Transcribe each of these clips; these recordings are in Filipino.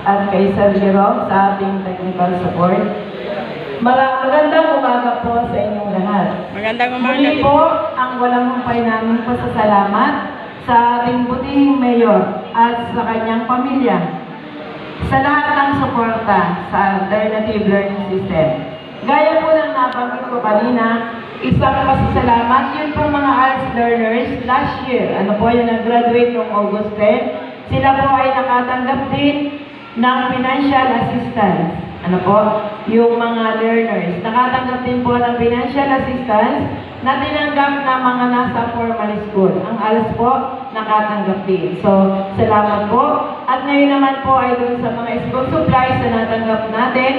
at kay Sir Jerome sa ating technical support. Magandang umaga po sa inyong lahat. Magandang umaga. Muli po ang walang humpay namin pasasalamat sa ating butihing mayor at sa kanyang pamilya sa lahat ng suporta sa alternative learning system. Gaya po ng nabanggit ko kanina, isang pasasalamat yun po mga ALS learners last year. Ano po yung nag-graduate noong August 10? Sila po ay nakatanggap din ng financial assistance. Ano po? Yung mga learners. Nakatanggap din po ng financial assistance na tinanggap ng mga nasa formal school. Ang ALS po, nakatanggap din. So, salamat po. At ngayon naman po ay dun sa mga school supplies na natanggap natin.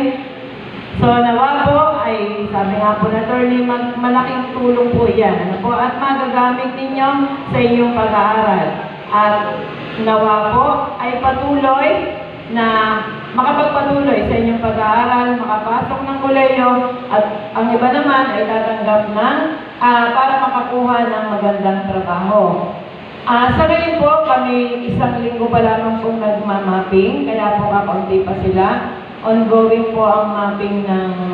So, nawa po ay, sabi nga po na attorney, malaking tulong po yan. Ano po? At magagamit ninyo sa inyong pag-aaral. At nawa po ay patuloy na makapagpatuloy sa inyong pag-aaral, makapasok ng kolehiyo, at ang iba naman ay tatanggap ng para makakuha ng magandang trabaho. Sa ngayon po, kami isang linggo pa lamang pong nagmamapping, kaya po kakaunti pa sila. Ongoing po ang mapping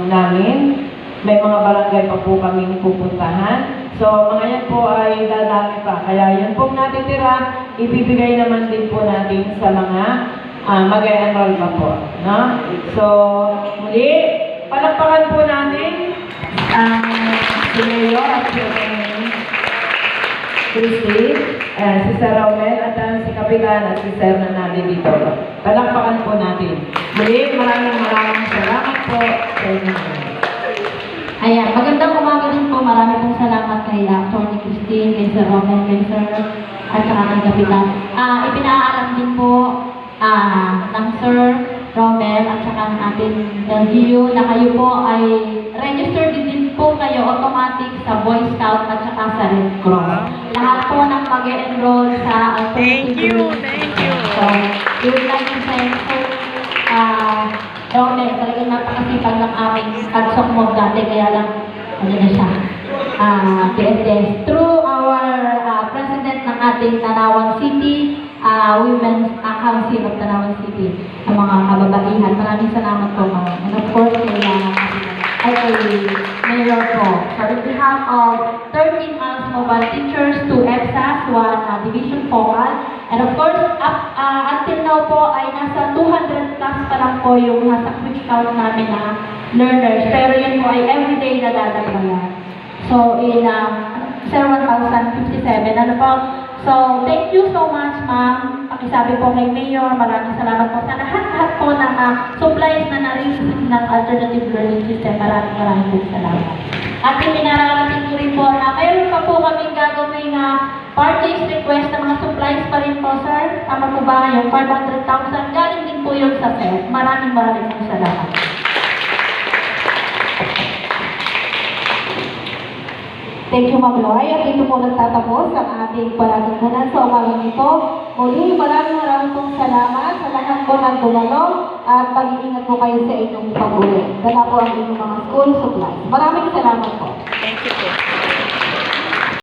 namin. May mga barangay pa po kami pupuntahan. So, mga yan po ay dadami pa. Kaya yan pong natitira, ibibigay naman din po natin sa mga mag-enroll pa po. No? So, muli, palakpakan po natin ang si Mayor at si Christy, si Sir Romel, at si Kapitan at si Sir na natin dito. Palakpakan po natin. Muli, maraming salamat po sa inyo. Ayan, magandang umaga din po. Marami pong salamat kay Atty. Christine, kay Sir Romel, kay Sir, at saka kay Kapitan. Ipinaalam din po ng Sir Romel at saka ng ating LGU na kayo po ay registered din po kayo automatic sa Boy Scout at saka sa Red Cross. Lahat po ng mag-e-enroll sa Thank you. So, we would like to thank Sir Romel. Talagang napakasipag ng aming kagsok mo dati, kaya lang ano na siya, PSS. Through our president ng ating Tanawan City, Women's Council of Tanawan City, ang mga kababaihan. Maraming salamat po, ma'am. And of course, kay Mayor po. So, on behalf of 13 ALS mobile teachers, 2 EBSAS, 1 division focal, and of course, until now po ay nasa 200 plus pa lang po yung nasa quick count namin na learners. Pero yun po ay everyday na dadagdagan. So, in 1,057. Ano po? So, thank you so much, ma'am. Pakisabi po kay Mayor, maraming salamat po sa lahat po ng supplies na na-receive ng alternative learning system. Maraming po salamat. At pinararating ko rin po na mayroon pa po kaming gagawing purchase request ng mga supplies pa rin po, sir. Tama po ba yung 500,000? Galing din po yun sa SEP. Maraming po salamat. Thank you, Ma'am Loy. At dito po nagtatapos ang ating palatuntunan sa umagang ito. Muli, maraming pong salamat sa lahat po ng dumalo at pag-iingat po kayo sa inyong pag-uwi. Dala po ang inyong mga school supplies. Maraming salamat po.